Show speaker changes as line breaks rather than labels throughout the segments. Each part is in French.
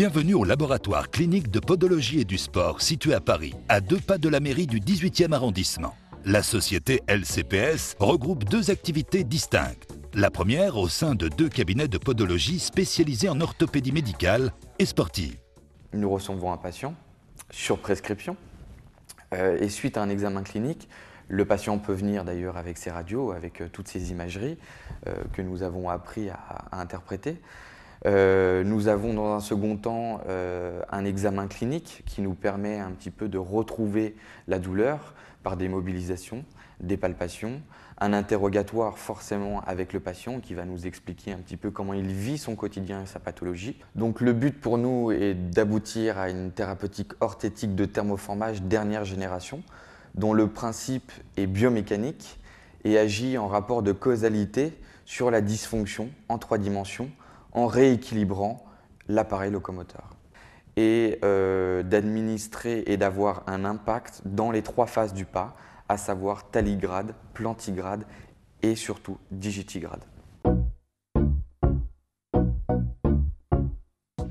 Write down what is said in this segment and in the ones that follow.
Bienvenue au laboratoire clinique de podologie et du sport situé à Paris, à 2 pas de la mairie du 18e arrondissement. La société LCPS regroupe 2 activités distinctes. La première au sein de 2 cabinets de podologie spécialisés en orthopédie médicale et sportive.
Nous recevons un patient sur prescription et suite à un examen clinique, le patient peut venir d'ailleurs avec ses radios, avec toutes ces imageries que nous avons appris à interpréter. Nous avons dans un second temps un examen clinique qui nous permet un petit peu de retrouver la douleur par des mobilisations, des palpations, un interrogatoire forcément avec le patient qui va nous expliquer un petit peu comment il vit son quotidien et sa pathologie. Donc le but pour nous est d'aboutir à une thérapeutique orthétique de thermoformage dernière génération dont le principe est biomécanique et agit en rapport de causalité sur la dysfonction en 3 dimensions en rééquilibrant l'appareil locomoteur et d'administrer et d'avoir un impact dans les 3 phases du pas, à savoir talligrade, plantigrade et surtout digitigrade.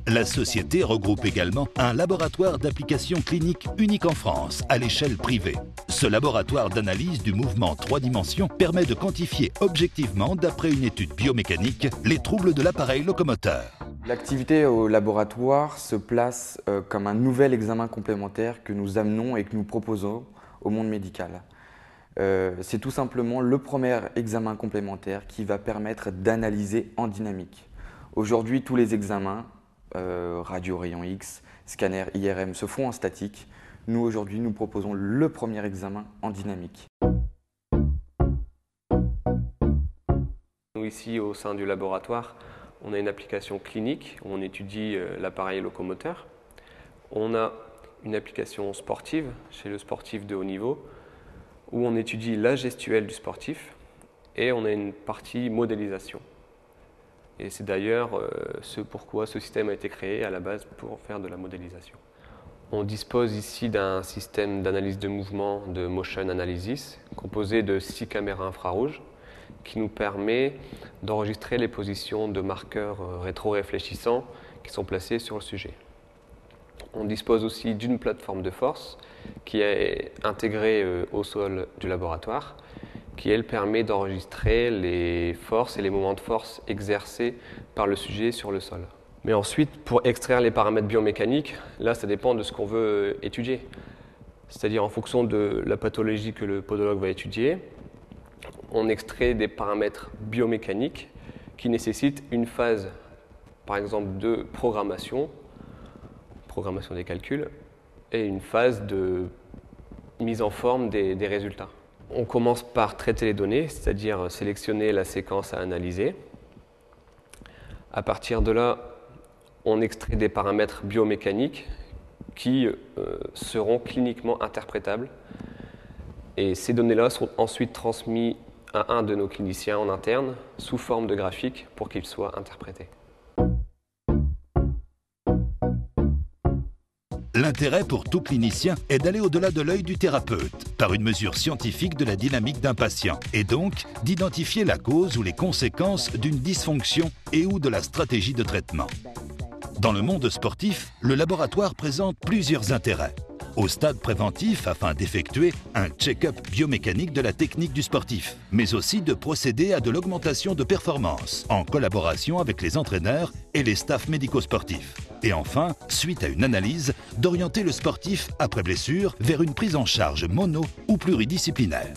La société regroupe également un laboratoire d'application clinique unique en France, à l'échelle privée. Ce laboratoire d'analyse du mouvement 3 dimensions permet de quantifier objectivement, d'après une étude biomécanique, les troubles de l'appareil locomoteur.
L'activité au laboratoire se place comme un nouvel examen complémentaire que nous amenons et que nous proposons au monde médical. C'est tout simplement le premier examen complémentaire qui va permettre d'analyser en dynamique. Aujourd'hui, tous les examens, radio rayon X, scanner IRM se font en statique. Nous, aujourd'hui, nous proposons le premier examen en dynamique.
Nous, ici, au sein du laboratoire, on a une application clinique où on étudie l'appareil locomoteur. On a une application sportive chez le sportif de haut niveau où on étudie la gestuelle du sportif et on a une partie modélisation. Et c'est d'ailleurs ce pourquoi ce système a été créé à la base pour faire de la modélisation. On dispose ici d'un système d'analyse de mouvement de Motion Analysis composé de 6 caméras infrarouges qui nous permet d'enregistrer les positions de marqueurs rétro-réfléchissants qui sont placés sur le sujet. On dispose aussi d'une plateforme de force qui est intégrée au sol du laboratoire, qui elle permet d'enregistrer les forces et les moments de force exercés par le sujet sur le sol. Mais ensuite, pour extraire les paramètres biomécaniques, là ça dépend de ce qu'on veut étudier. C'est-à-dire en fonction de la pathologie que le podologue va étudier, on extrait des paramètres biomécaniques qui nécessitent une phase, par exemple, de programmation des calculs, et une phase de mise en forme des résultats. On commence par traiter les données, c'est-à-dire sélectionner la séquence à analyser. À partir de là, on extrait des paramètres biomécaniques qui seront cliniquement interprétables. Et ces données-là sont ensuite transmises à un de nos cliniciens en interne sous forme de graphique pour qu'ils soient interprétés.
L'intérêt pour tout clinicien est d'aller au-delà de l'œil du thérapeute, par une mesure scientifique de la dynamique d'un patient, et donc d'identifier la cause ou les conséquences d'une dysfonction et ou de la stratégie de traitement. Dans le monde sportif, le laboratoire présente plusieurs intérêts. Au stade préventif, afin d'effectuer un check-up biomécanique de la technique du sportif, mais aussi de procéder à de l'augmentation de performance, en collaboration avec les entraîneurs et les staffs médico-sportifs. Et enfin, suite à une analyse, d'orienter le sportif après blessure vers une prise en charge mono ou pluridisciplinaire.